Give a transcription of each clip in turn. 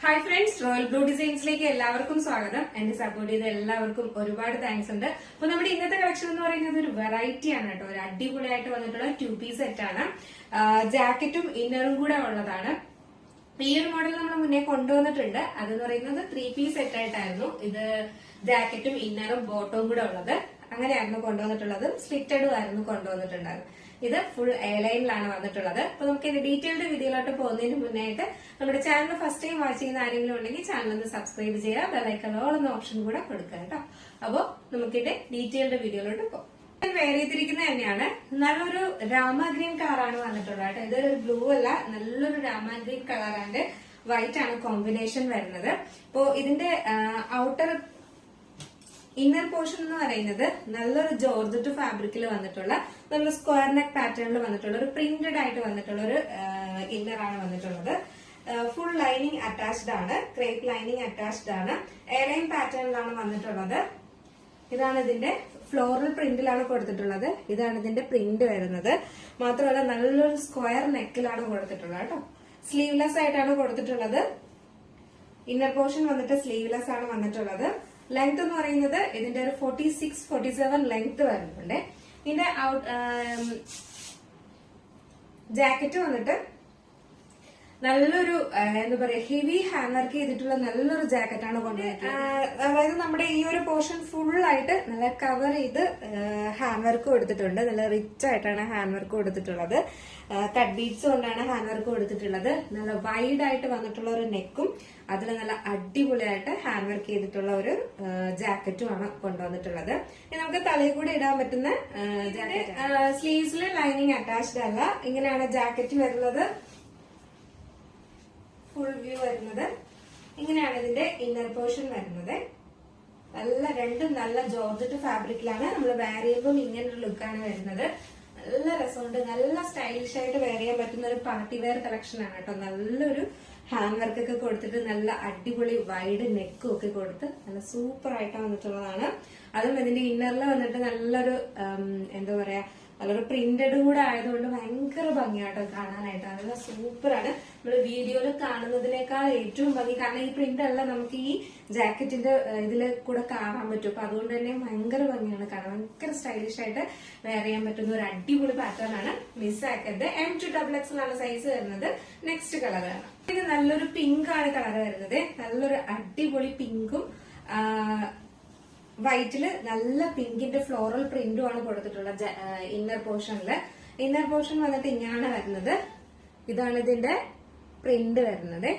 Hi friends, royal blue ഡിസൈൻസിലേക്ക് എല്ലാവർക്കും സ്വാഗതം. എന്നെ സപ്പോർട്ട് ചെയ്ത എല്ലാവർക്കും ഒരുപാട് താങ്ക്സ് ഉണ്ട്. അപ്പൊ നമ്മുടെ ഇന്നത്തെ കളക്ഷൻ എന്ന് പറയുന്നത് ഒരു വെറൈറ്റി ആണ് കേട്ടോ. ഒരു അടിപൊളിയായിട്ട് വന്നിട്ടുള്ള 2-piece സെറ്റ് ആണ്. ജാക്കറ്റും ഇന്നറും കൂടെ ഉള്ളതാണ്. ഈ ഒരു മോഡൽ നമ്മൾ മുന്നേ കൊണ്ടുവന്നിട്ടുണ്ട്. അതെന്ന് പറയുന്നത് 3-piece സെറ്റ് ആയിട്ടായിരുന്നു. ഇത് ജാക്കറ്റും ഇന്നറും ബോട്ടവും കൂടെ ഉള്ളത് അങ്ങനെയായിരുന്നു കൊണ്ടുവന്നിട്ടുള്ളത്. സ്ലിറ്റഡും ആയിരുന്നു കൊണ്ടുവന്നിട്ടുണ്ടായിരുന്നു. ഇത് ഫുൾ എയർലൈനിലാണ് വന്നിട്ടുള്ളത്. അപ്പൊ നമുക്ക് ഇത് ഡീറ്റെയിൽഡ് വീഡിയോയിലോട്ട് പോകുന്നതിന് മുന്നായിട്ട് നമ്മുടെ ചാനൽ ഫസ്റ്റ് ടൈം വാച്ച് ചെയ്യുന്ന ആരെങ്കിലും ഉണ്ടെങ്കിൽ ചാനൽ ഒന്ന് സബ്സ്ക്രൈബ് ചെയ്യുക, ബെല്ലൈക്കൺ ഓൾ എന്ന ഓപ്ഷൻ കൂടെ കൊടുക്കുക കേട്ടോ. അപ്പൊ നമുക്കിത് ഡീറ്റെയിൽഡ് വീഡിയോയിലോട്ട് പോകും. വേറെ ചെയ്തിരിക്കുന്നത് തന്നെയാണ്. നല്ലൊരു രാമ ഗ്രീൻ കളറാണ് വന്നിട്ടുള്ളത് കേട്ടോ. ഇതൊരു ബ്ലൂ അല്ല, നല്ലൊരു രാമ ഗ്രീൻ കളർ വൈറ്റ് ആണ് കോമ്പിനേഷൻ വരുന്നത്. അപ്പോ ഇതിന്റെ ഔട്ടർ ഇന്നർ പോർഷൻ എന്ന് പറയുന്നത് നല്ലൊരു ജോർജറ്റ് ഫാബ്രിക്കിൽ വന്നിട്ടുള്ള നല്ല സ്ക്വയർ നെക്ക് പാറ്റേണിൽ വന്നിട്ടുള്ള ഒരു പ്രിന്റഡ് ആയിട്ട് വന്നിട്ടുള്ള ഒരു ഇന്നർ ആണ് വന്നിട്ടുള്ളത്. ഫുൾ ലൈനിങ് അറ്റാച്ച്ഡ് ആണ്, ക്രേപ്പ് ലൈനിങ് അറ്റാച്ച്ഡ് ആണ്, എയർലൈൻ പാറ്റേണിലാണ് വന്നിട്ടുള്ളത്. ഇതാണ് ഇതിന്റെ ഫ്ലോറൽ പ്രിന്റിലാണ് കൊടുത്തിട്ടുള്ളത്. ഇതാണ് ഇതിന്റെ പ്രിന്റ് വരുന്നത്. മാത്രമല്ല നല്ലൊരു സ്ക്വയർ നെക്കിലാണ് കൊടുത്തിട്ടുള്ളത് കേട്ടോ. സ്ലീവ്ലെസ് ആയിട്ടാണ് കൊടുത്തിട്ടുള്ളത്. ഇന്നർ പോർഷൻ വന്നിട്ട് സ്ലീവ്ലെസ് ആണ് വന്നിട്ടുള്ളത്. ലെങ്ത് എന്ന് പറയുന്നത് ഇതിന്റെ ഒരു 46-47 ലെങ്ത് വരുന്നുണ്ട്. ഇതിന്റെ ജാക്കറ്റ് വന്നിട്ട് നല്ലൊരു എന്താ പറയാ ഹെവി ഹാൻഡ് വർക്ക് ചെയ്തിട്ടുള്ള നല്ലൊരു ജാക്കറ്റാണ് കൊണ്ടുവരുന്നത്. അതായത് നമ്മുടെ ഈ ഒരു പോർഷൻ ഫുൾ ആയിട്ട് നല്ല കവർ ചെയ്ത് ഹാൻഡ് വർക്ക് കൊടുത്തിട്ടുണ്ട്. നല്ല റിച്ച് ആയിട്ടാണ് ഹാൻഡ് വർക്ക് കൊടുത്തിട്ടുള്ളത്. കട്ട് ബീഡ്സ് കൊണ്ടാണ് ഹാൻഡ് വർക്ക് കൊടുത്തിട്ടുള്ളത്. നല്ല വൈഡ് ആയിട്ട് വന്നിട്ടുള്ള ഒരു നെക്കും അതിൽ നല്ല അടിപൊളിയായിട്ട് ഹാൻഡ് വർക്ക് ചെയ്തിട്ടുള്ള ഒരു ജാക്കറ്റും ആണ് കൊണ്ടുവന്നിട്ടുള്ളത്. നമുക്ക് തലയിൽ കൂടെ ഇടാൻ പറ്റുന്ന ജാക്കറ്റ്. സ്ലീവ്സിൽ ലൈനിങ് അറ്റാച്ച്ഡ് അല്ല. ഇങ്ങനെയാണ് ജാക്കറ്റ് വരുന്നത്. ഫുൾ വ്യൂ വരുന്നത് ഇങ്ങനെയാണ്. ഇതിന്റെ ഇന്നർ പോർഷൻ വരുന്നത് രണ്ടും നല്ല ജോർജറ്റ് ഫാബ്രിക്കിലാണ്. നമ്മൾ വെയർ ചെയ്യുമ്പോൾ ഇങ്ങനൊരു ലുക്കാണ് വരുന്നത്. നല്ല രസമുണ്ട്. നല്ല സ്റ്റൈലിഷ് ആയിട്ട് വെയർ ചെയ്യാൻ പറ്റുന്ന ഒരു പാർട്ടി വെയർ കളക്ഷൻ ആണ് കേട്ടോ. നല്ലൊരു ഹാൻഡ് വർക്ക് ഒക്കെ കൊടുത്തിട്ട് നല്ല അടിപൊളി വൈഡ് നെക്കും ഒക്കെ കൊടുത്ത് നല്ല സൂപ്പർ ആയിട്ട് വന്നിട്ടുള്ളതാണ്. അതും ഇതിന്റെ ഇന്നറിൽ വന്നിട്ട് നല്ലൊരു എന്താ പറയാ നല്ലൊരു പ്രിന്റഡ് കൂടെ ആയതുകൊണ്ട് ഭയങ്കര ഭംഗിയാട്ടോ കാണാനായിട്ട്. നല്ല സൂപ്പറാണ്. നമ്മൾ വീഡിയോയിൽ കാണുന്നതിനേക്കാൾ ഏറ്റവും ഭംഗി. കാരണം ഈ പ്രിന്റ് അല്ല നമുക്ക് ഈ ജാക്കറ്റിന്റെ ഇതില് കൂടെ കാണാൻ പറ്റും. അപ്പൊ അതുകൊണ്ട് തന്നെ ഭയങ്കര ഭംഗിയാണ് കാണാൻ. ഭയങ്കര സ്റ്റൈലിഷ് ആയിട്ട് വെയർ ചെയ്യാൻ പറ്റുന്ന ഒരു അടിപൊളി പാറ്റേൺ ആണ്. മിസ്സാക്കരുത്. M2XXL ആണ് സൈസ് വരുന്നത്. നെക്സ്റ്റ് കളറാണ് ഇത്. നല്ലൊരു പിങ്ക് ആണ് കളർ വരുന്നത്. നല്ലൊരു അടിപൊളി പിങ്കും വൈറ്റില് നല്ല പിങ്കിന്റെ ഫ്ലോറൽ പ്രിന്റും ആണ് കൊടുത്തിട്ടുള്ളത് ഇന്നർ പോർഷനില്. ഇന്നർ പോർഷൻ വന്നിട്ട് ഇങ്ങനെയാണ് വരുന്നത്. ഇതാണ് ഇതിന്റെ പ്രിന്റ് വരുന്നത്.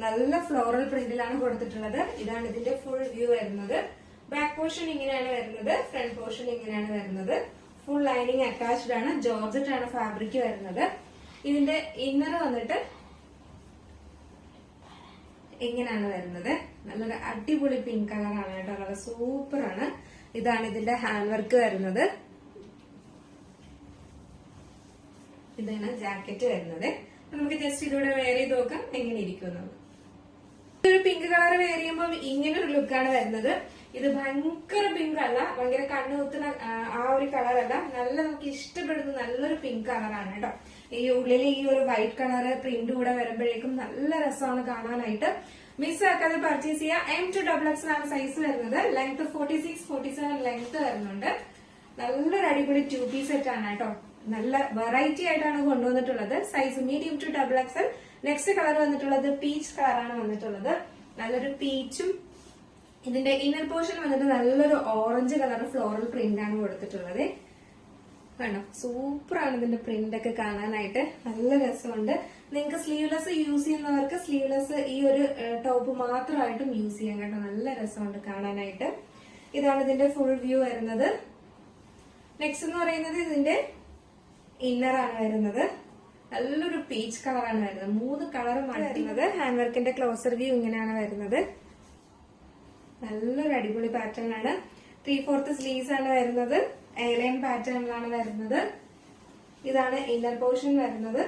നല്ല ഫ്ലോറൽ പ്രിന്റിലാണ് കൊടുത്തിട്ടുള്ളത്. ഇതാണ് ഇതിന്റെ ഫുൾ വ്യൂ വരുന്നത്. ബാക്ക് പോർഷൻ ഇങ്ങനെയാണ് വരുന്നത്. ഫ്രണ്ട് പോർഷൻ ഇങ്ങനെയാണ് വരുന്നത്. ഫുൾ ലൈനിങ് അറ്റാച്ച്ഡ് ആണ്. ജോർജറ്റ് ആണ് ഫാബ്രിക് വരുന്നത്. ഇതിന്റെ ഇന്നർ വന്നിട്ട് ഇങ്ങനെയാണ് വരുന്നത്. നല്ലൊരു അടിപൊളി പിങ്ക് കളറാണ് കേട്ടോ. നല്ല സൂപ്പറാണ്. ഇതാണ് ഇതിന്റെ ഹാൻഡ് വർക്ക് വരുന്നത്. ഇതാണ് ജാക്കറ്റ് വരുന്നത്. നമുക്ക് ജസ്റ്റ് ഇതിലൂടെ വെയർ ചെയ്ത് നോക്കാം എങ്ങനെ ഇരിക്കുന്നത്. ഒരു പിങ്ക് കളർ വെയർ ചെയ്യുമ്പോൾ ഇങ്ങനെ ഒരു ലുക്കാണ് വരുന്നത്. ഇത് ഭയങ്കര പിങ്ക് അല്ല, ഭയങ്കര കണ്ണുകുത്തുന്ന ആ ഒരു കളറല്ല. നല്ല നമുക്ക് ഇഷ്ടപ്പെടുന്ന നല്ലൊരു പിങ്ക് കളറാണ് കേട്ടോ. ഈ ഉള്ളിൽ ഈ ഒരു വൈറ്റ് കളർ പ്രിന്റ് കൂടെ വരുമ്പോഴേക്കും നല്ല രസമാണ് കാണാനായിട്ട്. മിസ്സാക്കാതെ പർച്ചേസ് ചെയ്യുക. M2XXL ആണ് സൈസ് വരുന്നത്. ലെങ്ത് 46-47 ലെങ്ത് വരുന്നുണ്ട്. നല്ലൊരു അടിപൊളി 2-piece സെറ്റ് ആണ് കേട്ടോ. നല്ല വെറൈറ്റി ആയിട്ടാണ് കൊണ്ടുവന്നിട്ടുള്ളത്. Size medium to XXL. Next colour വന്നിട്ടുള്ളത് പീച്ച് കളറാണ് വന്നിട്ടുള്ളത്. നല്ലൊരു പീച്ചും ഇതിന്റെ ഇന്നർ പോർഷൻ വന്നിട്ട് നല്ലൊരു ഓറഞ്ച് കളർ ഫ്ലോറൽ പ്രിന്റ് ആണ് കൊടുത്തിട്ടുള്ളത്. വേണം സൂപ്പറാണ് ഇതിന്റെ പ്രിന്റ് ഒക്കെ കാണാനായിട്ട്. നല്ല രസമുണ്ട്. നിങ്ങൾക്ക് സ്ലീവ്ലെസ് യൂസ് ചെയ്യുന്നവർക്ക് സ്ലീവ്ലെസ് ഈ ഒരു ടോപ്പ് മാത്രമായിട്ടും യൂസ് ചെയ്യാൻ കേട്ടോ. നല്ല രസമുണ്ട് കാണാനായിട്ട്. ഇതാണ് ഇതിന്റെ ഫുൾ വ്യൂ വരുന്നത്. നെക്സ്റ്റ് എന്ന് പറയുന്നത് ഇതിന്റെ ഇന്നർ ആണ് വരുന്നത്. നല്ലൊരു പീച്ച് കളറാണ് വരുന്നത്. 3 കളറുമാണ് വരുന്നത്. ഹാൻഡ് വർക്കിന്റെ ക്ലോസർ വ്യൂ ഇങ്ങനെയാണ് വരുന്നത്. നല്ലൊരു അടിപൊളി പാറ്റേൺ ആണ്. 3/4 സ്ലീവ്സ് ആണ് വരുന്നത്. എയർലൈൻ പാറ്റേണിലാണ് വരുന്നത്. ഇതാണ് ഇന്നർ പോർഷൻ വരുന്നത്.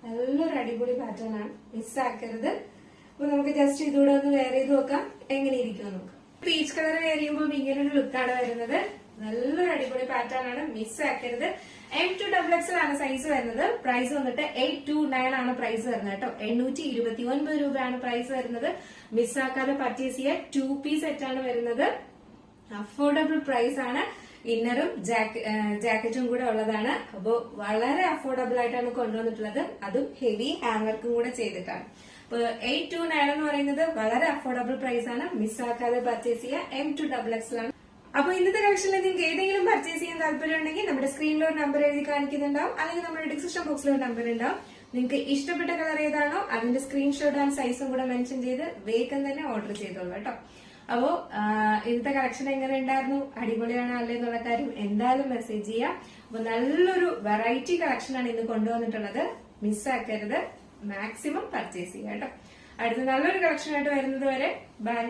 നല്ലൊരു അടിപൊളി പാറ്റേൺ ആണ്. മിസ്സാക്കരുത്. അപ്പൊ നമുക്ക് ജസ്റ്റ് ഇതുകൂടെ ഒന്ന് വെയർ ചെയ്ത് നോക്കാം എങ്ങനെ ഇരിക്കും നോക്കാം. പീച്ച് കളർ വെയർ ചെയ്യുമ്പോൾ ഇങ്ങനൊരു ലുക്കാണ് വരുന്നത്. നല്ലൊരു അടിപൊളി പാറ്റേൺ ആണ്, മിസ് ആക്കരുത്. M2XX ആണ് സൈസ് വരുന്നത്. പ്രൈസ് വന്നിട്ട് 829 ആണ് പ്രൈസ് വരുന്നത് കേട്ടോ. 829 രൂപയാണ് പ്രൈസ് വരുന്നത്. മിസ്സാക്കാതെ പർച്ചേസ് ചെയ്യുക. 2 പീസ് സെറ്റ് ആണ് വരുന്നത്. അഫോർഡബിൾ പ്രൈസ് ആണ്. ഇന്നറും ജാക്കറ്റും കൂടെ ഉള്ളതാണ്. അപ്പോൾ വളരെ അഫോർഡബിൾ ആയിട്ടാണ് കൊണ്ടുവന്നിട്ടുള്ളത്. അതും ഹെവി ഹാൻഡ് വർക്കും കൂടെ ചെയ്തിട്ടാണ്. അപ്പൊ 829 എന്ന് പറയുന്നത് വളരെ അഫോർഡബിൾ പ്രൈസ് ആണ്. മിസ്സാക്കാതെ പർച്ചേസ് ചെയ്യുക. M2XX ആണ്. അപ്പൊ ഇന്നത്തെ കളക്ഷനിൽ നിങ്ങൾക്ക് ഏതെങ്കിലും പർച്ചേസ് ചെയ്യാൻ താല്പര്യം ഉണ്ടെങ്കിൽ നമ്മുടെ സ്ക്രീനിൽ ഒരു നമ്പർ എഴുതി കാണിക്കുന്നുണ്ടാവും, അല്ലെങ്കിൽ നമ്മുടെ ഡിസ്ക്രിപ്ഷൻ ബോക്സിൽ ഒരു നമ്പർ ഉണ്ടാവും. നിങ്ങൾക്ക് ഇഷ്ടപ്പെട്ട കളർ ഏതാണോ അതിന്റെ സ്ക്രീൻഷോട്ട് ആൻഡ് സൈസും കൂടെ മെൻഷൻ ചെയ്ത് വേഗം തന്നെ ഓർഡർ ചെയ്തോളൂ കേട്ടോ. അപ്പോ ഇന്നത്തെ കളക്ഷൻ എങ്ങനെ ഉണ്ടായിരുന്നു, അടിപൊളിയാണോ അല്ലേ എന്നുള്ള കാര്യം എന്തായാലും മെസ്സേജ് ചെയ്യാം. അപ്പൊ നല്ലൊരു വെറൈറ്റി കളക്ഷൻ ആണ് ഇന്ന് കൊണ്ടുവന്നിട്ടുള്ളത്. മിസ്സാക്കരുത്, മാക്സിമം പർച്ചേസ് ചെയ്യാം കേട്ടോ. അടുത്ത നല്ലൊരു കളക്ഷൻ ആയിട്ട് വരുന്നത് വരെ ബൈ.